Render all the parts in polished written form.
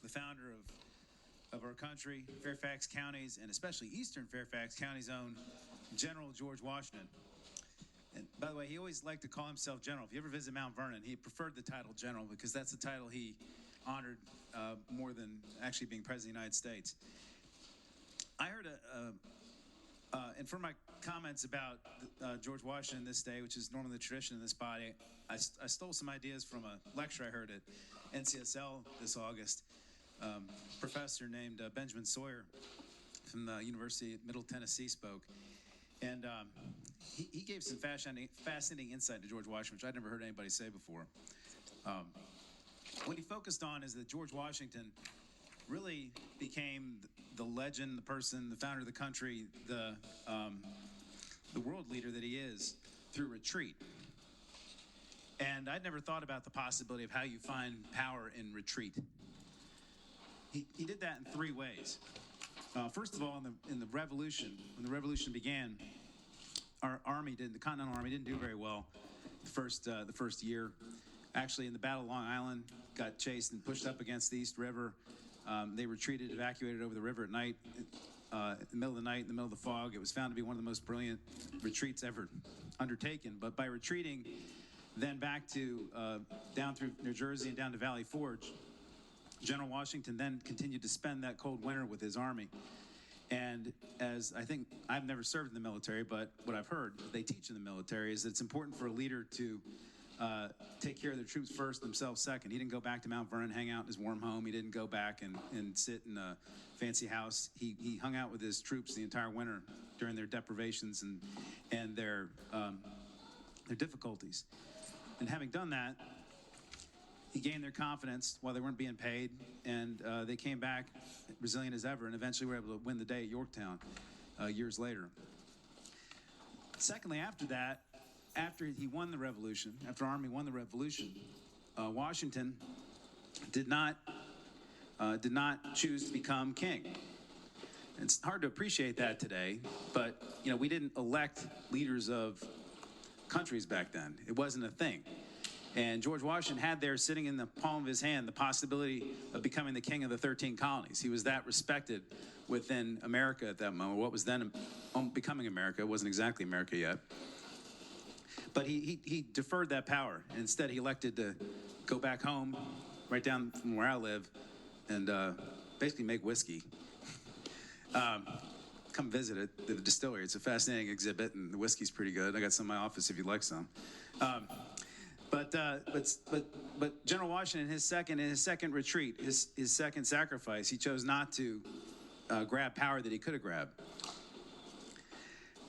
the founder of our country, Fairfax County's, and especially Eastern Fairfax County's own General George Washington. And by the way, he always liked to call himself General. If you ever visit Mount Vernon, he preferred the title General because that's the title he honored more than actually being President of the United States. I heard and for my comments about George Washington this day, which is normally the tradition in this body, I stole some ideas from a lecture I heard at NCSL this August. Professor named Benjamin Sawyer from the University of Middle Tennessee spoke. And he gave some fascinating insight to George Washington, which I'd never heard anybody say before. What he focused on is that George Washington really became the legend, the person, the founder of the country, the world leader that he is through retreat. And I'd never thought about the possibility of how you find power in retreat. He did that in three ways. First of all, in the Revolution, when the Revolution began, our army the Continental Army didn't do very well the first year. Actually, in the Battle of Long Island, got chased and pushed up against the East River. They retreated, evacuated over the river at night, in the middle of the night, in the middle of the fog. It was found to be one of the most brilliant retreats ever undertaken. But by retreating then back to down through New Jersey and down to Valley Forge, General Washington then continued to spend that cold winter with his army. And as I think, I've never served in the military, but what I've heard they teach in the military is that it's important for a leader to take care of their troops first, themselves second. He didn't go back to Mount Vernon, hang out in his warm home. He didn't go back and sit in a fancy house. He hung out with his troops the entire winter during their deprivations and their difficulties. And having done that, he gained their confidence while they weren't being paid, and they came back resilient as ever, and eventually were able to win the day at Yorktown years later. Secondly, after that, after he won the revolution, after our army won the revolution, Washington did not choose to become king. And it's hard to appreciate that today, but we didn't elect leaders of countries back then. It wasn't a thing. And George Washington had there sitting in the palm of his hand the possibility of becoming the king of the 13 colonies. He was that respected within America at that moment, what was then becoming America. It wasn't exactly America yet. But he deferred that power. And instead, he elected to go back home, right down from where I live, and basically make whiskey. Come visit it, the distillery. It's a fascinating exhibit, and the whiskey's pretty good. I got some in my office if you'd like some. But General Washington, in his second retreat, his second sacrifice, he chose not to grab power that he could have grabbed.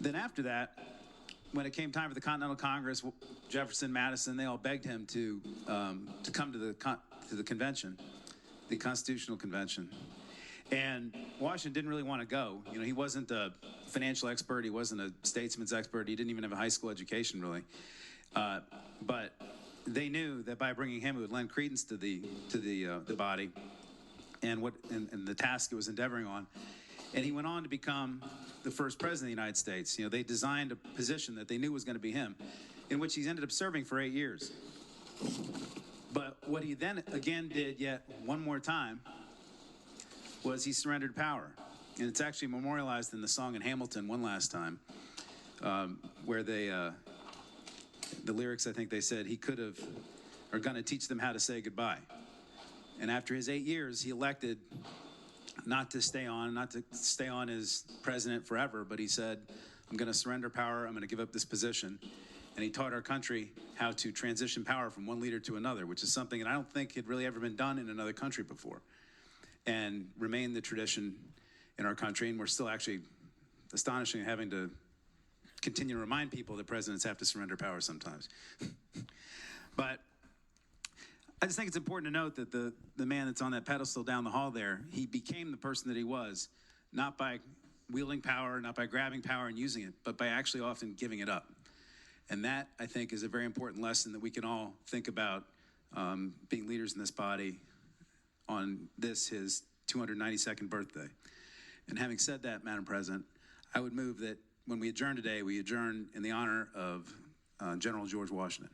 Then after that, when it came time for the Continental Congress, Jefferson, Madison, they all begged him to come to the convention, the Constitutional Convention. And Washington didn't really want to go. He wasn't a financial expert. He wasn't a statesman's expert. He didn't even have a high school education, really. But they knew that by bringing him, it would lend credence to the body and the task it was endeavoring on. And he went on to become the first president of the United States. They designed a position that they knew was going to be him, in which he ended up serving for 8 years. But what he then again did yet one more time was he surrendered power. And it's actually memorialized in the song in Hamilton one last time, where the lyrics, I think they said, he could have, are going to teach them how to say goodbye. And after his 8 years, he elected not to stay on as president forever, but he said, I'm going to surrender power, I'm going to give up this position. And he taught our country how to transition power from one leader to another, which is something that I don't think had really ever been done in another country before, and remained the tradition in our country. And we're still actually astonishing having to continue to remind people that presidents have to surrender power sometimes. But I just think it's important to note that the man that's on that pedestal down the hall there, he became the person that he was, not by wielding power, not by grabbing power and using it, but by actually often giving it up. And that, I think, is a very important lesson that we can all think about being leaders in this body on his 292nd birthday. And having said that, Madam President, I would move that when we adjourn today, we adjourn in the honor of General George Washington.